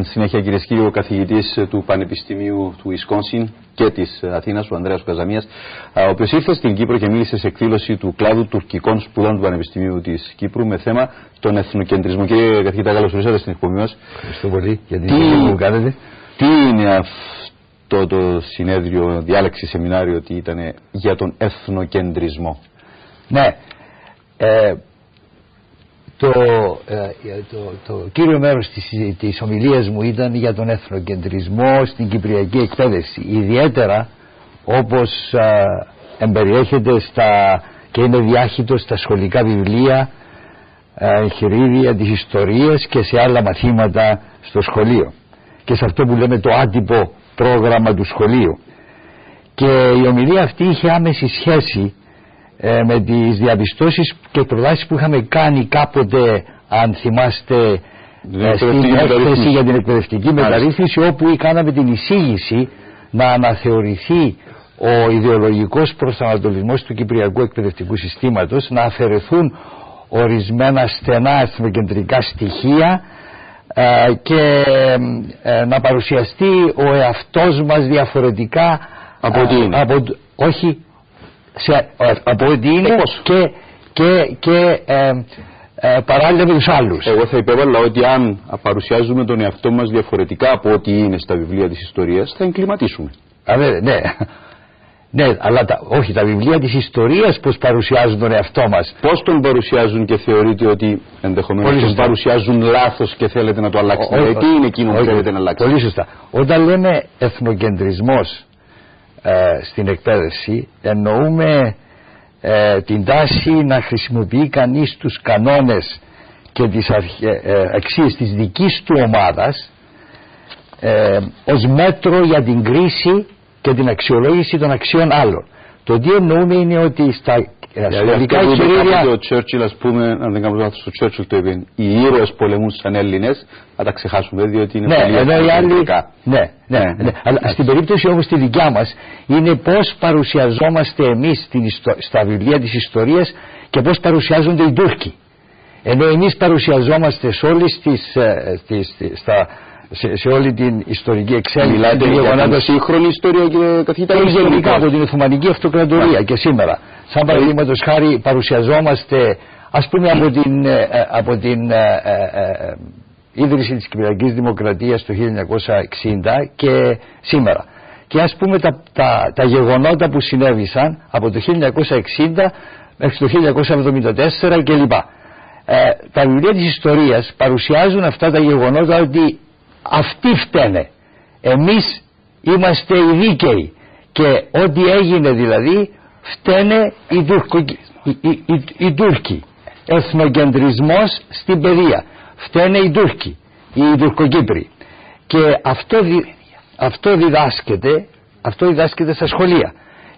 στην συνέχεια, κυρίες και κύριοι, ο καθηγητής του Πανεπιστημίου του Ουισκόνσιν και της Αθήνας, ο Ανδρέας Καζαμίας, ο οποίος ήρθε στην Κύπρο και μίλησε σε εκδήλωση του κλάδου τουρκικών σπουδών του Πανεπιστημίου της Κύπρου με θέμα τον εθνοκεντρισμό. Κύριε καθηγητά, καλώς ορίσατε στην εκπομπή μας. Ευχαριστώ πολύ για την που κάνετε. Τι είναι αυτό το συνέδριο, διάλεξη σεμινάριο, τι ήταν για τον εθνοκεντρισμό? Ναι. Το κύριο μέρος της ομιλίας μου ήταν για τον εθνοκεντρισμό στην κυπριακή εκπαίδευση, ιδιαίτερα όπως εμπεριέχεται και είναι διάχυτο στα σχολικά βιβλία, εγχειρίδια της ιστορίας και σε άλλα μαθήματα στο σχολείο και σε αυτό που λέμε το άτυπο πρόγραμμα του σχολείου. Και η ομιλία αυτή είχε άμεση σχέση με τις διαπιστώσεις και προτάσεις που είχαμε κάνει κάποτε, αν θυμάστε, στην έκθεση για την εκπαιδευτική μεταρρύθμιση, όπου κάναμε την εισήγηση να αναθεωρηθεί ο ιδεολογικός προσανατολισμός του κυπριακού εκπαιδευτικού συστήματος, να αφαιρεθούν ορισμένα στενά εθνοκεντρικά στοιχεία και να παρουσιαστεί ο εαυτός μας διαφορετικά από ό,τι είναι. Από ό,τι είναι και παράλληλα με τους άλλους. Εγώ θα υπέβαλα ότι αν παρουσιάζουμε τον εαυτό μας διαφορετικά από ό,τι είναι στα βιβλία της ιστορίας, θα εγκληματίσουμε. Ναι, αλλά όχι, τα βιβλία της ιστορίας πώς παρουσιάζουν τον εαυτό μας. Πώς τον παρουσιάζουν και θεωρείτε ότι ενδεχομένως τον παρουσιάζουν λάθος και θέλετε να το αλλάξετε? Τι είναι εκείνο που θέλετε να αλλάξετε? Πολύ σωστά. Όταν λέμε εθνοκεντρισμός στην εκπαίδευση, εννοούμε την τάση να χρησιμοποιεί κανείς τους κανόνες και τις αξίες της δικής του ομάδας ως μέτρο για την κρίση και την αξιολόγηση των αξιών άλλων. Το τι εννοούμε είναι ότι στα σχολικά εγχειρίδια... Ο Τσέρτσιλ, ας πούμε, αν δεν κάνω λάθος, ο Τσέρτσιλ το είπε, οι ήρωες πολεμούν σαν Έλληνες, να τα ξεχάσουμε, διότι είναι πολύ διαφορετικά. Ναι. Αλλά στην περίπτωση όμως τη δικιά μας είναι πώς παρουσιαζόμαστε εμείς στα βιβλία της ιστορίας και πώς παρουσιάζονται οι Τούρκοι. Ενώ εμείς παρουσιαζόμαστε σε όλη την ιστορική εξέλιξη. Μιλάτε για την σύγχρονη ιστορία, κύριε καθηγητά, ή γενικά από την Οθωμανική Αυτοκρατορία και σήμερα. Σαν παραδείγματος χάρη παρουσιαζόμαστε, ας πούμε, από την ίδρυση της Κυπριακής Δημοκρατίας το 1960 και σήμερα. Και ας πούμε τα γεγονότα που συνέβησαν από το 1960 μέχρι το 1974 κλπ. Τα βιβλία της ιστορίας παρουσιάζουν αυτά τα γεγονότα ότι αυτοί φταίνε. Εμείς είμαστε οι δίκαιοι και ό,τι έγινε δηλαδή φταίνε οι Τούρκοι. Εθνοκεντρισμός στην παιδεία. Φταίνε οι Τούρκοι, οι Τουρκοκύπροι. Και αυτό διδάσκεται στα σχολεία.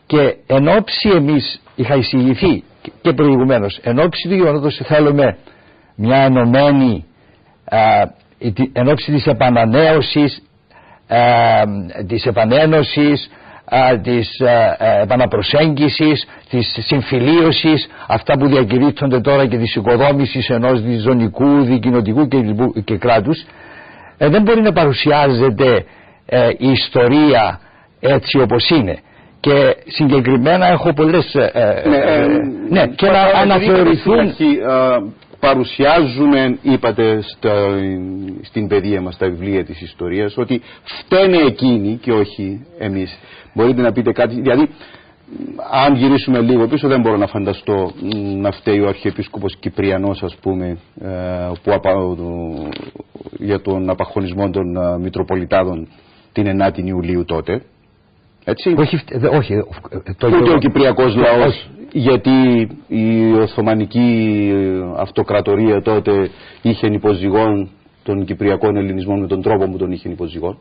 Και εν όψη εμείς είχα εισηγηθεί και προηγουμένως, εν όψη του γεγονότος θέλουμε μια ενωμένη, εν όψη της επανανέωσης, της επανένωσης, της επαναπροσέγγισης, της συμφιλίωσης, αυτά που διακηρύττονται τώρα και της οικοδόμησης ενός διζωνικού, δικοινοτικού και κράτους, δεν μπορεί να παρουσιάζεται η ιστορία έτσι όπως είναι. Και συγκεκριμένα έχω πολλές και να αναθεωρηθούν. Παρουσιάζουμε, είπατε στην παιδεία μας, τα βιβλία της ιστορίας, ότι φταίνε εκείνοι και όχι εμείς. Μπορείτε να πείτε κάτι? Δηλαδή, αν γυρίσουμε λίγο πίσω, δεν μπορώ να φανταστώ να φταίει ο Αρχιεπίσκοπος Κυπριανός, ας πούμε, για τον απαχωνισμό των Μητροπολιτάδων την 9η Ιουλίου τότε. Έτσι. Όχι, ούτε ο Κυπριακός λαός, γιατί η Οθωμανική Αυτοκρατορία τότε είχε υποζυγών των Κυπριακών Ελληνισμών με τον τρόπο που τον είχε υποζυγών.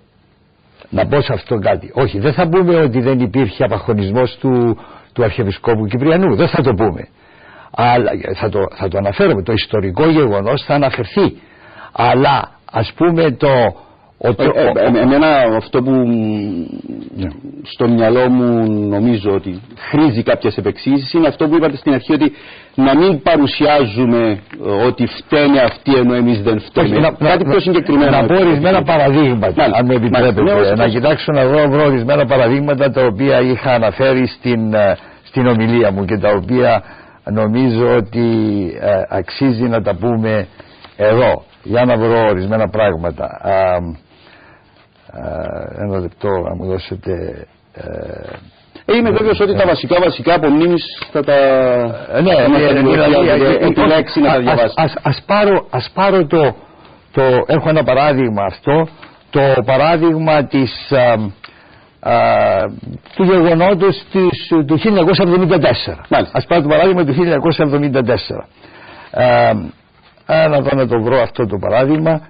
Να πω σε αυτό κάτι. Όχι, δεν θα πούμε ότι δεν υπήρχε απαχωνισμός του Αρχιεπισκόπου Κυπριανού. Δεν θα το πούμε. Αλλά θα το αναφέρουμε. Το ιστορικό γεγονός θα αναφερθεί. Αλλά ας πούμε εμένα αυτό που στο μυαλό μου νομίζω ότι χρήζει κάποιες επεξήγησεις είναι αυτό που είπατε στην αρχή, ότι να μην παρουσιάζουμε ότι φταίνε αυτοί ενώ εμείς δεν φταίνε. Κάτι πιο συγκεκριμένο. Να πω ορισμένα παραδείγματα, αν με επιτρέπετε. Να κοιτάξω να βρω ορισμένα παραδείγματα τα οποία είχα αναφέρει στην ομιλία μου και τα οποία νομίζω ότι αξίζει να τα πούμε εδώ. Για να βρω ορισμένα πράγματα. Ένα λεπτό να μου δώσετε. Είμαι βέβαιος ότι τα βασικά από μνήμης θα τα επιλέξει να τα διαβάσει. Ας πάρω έχω ένα παράδειγμα αυτό, το παράδειγμα του γεγονότος του 1974. Ας πάρω το παράδειγμα του 1974. Να δω να το βρω αυτό το παράδειγμα.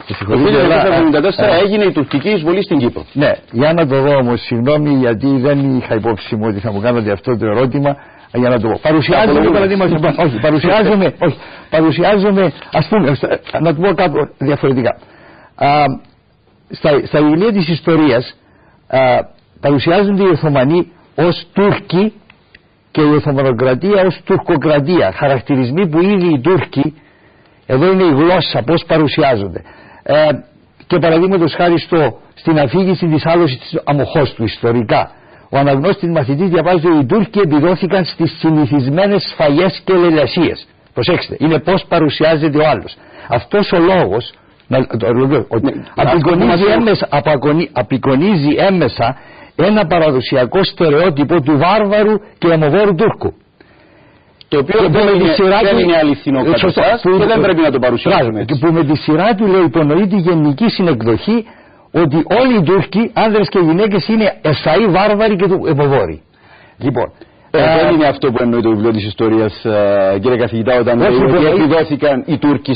Το 1974 έγινε η τουρκική εισβολή στην Κύπρο. Ναι, για να το δω όμως, συγγνώμη, γιατί δεν είχα υπόψη μου ότι θα μου κάνετε αυτό το ερώτημα. Για να το πω. Παρουσιάζομαι, ας πούμε, να το πω κάπου διαφορετικά. Στα βιβλία της ιστορίας παρουσιάζονται οι Οθωμανοί ως Τούρκοι και η Οθωμανοκρατία ως Τουρκοκρατία. Χαρακτηρισμοί που ήδη οι Τούρκοι, εδώ είναι η γλώσσα, πώς παρουσιάζονται. Και παραδείγματος χάρη στην αφήγηση της άλωσης της Αμοχώστου ιστορικά, ο αναγνώστης μαθητής διαβάζει ότι οι Τούρκοι επιδόθηκαν στις συνηθισμένες σφαγές και λαιλασίες. Προσέξτε, είναι πώς παρουσιάζεται ο άλλος. Αυτός ο λόγος απεικονίζει έμμεσα ένα παραδοσιακό στερεότυπο του βάρβαρου και αιμοβόρου Τούρκου. Το οποίο δεν είναι αληθινό κατά εσάς και δεν πρέπει να το παρουσιάζουμε έτσι. Και που με τη σειρά του λέει υπονοεί τη γενική συνεκδοχή ότι όλοι οι Τούρκοι, άνδρες και γυναίκες, είναι εσαΐ, βάρβαροι και αιμοβόροι. Λοιπόν, δεν είναι αυτό που εννοεί το βιβλίο της ιστορίας, κύριε καθηγητά, όταν λέει ότι επιδόθηκαν οι Τούρκοι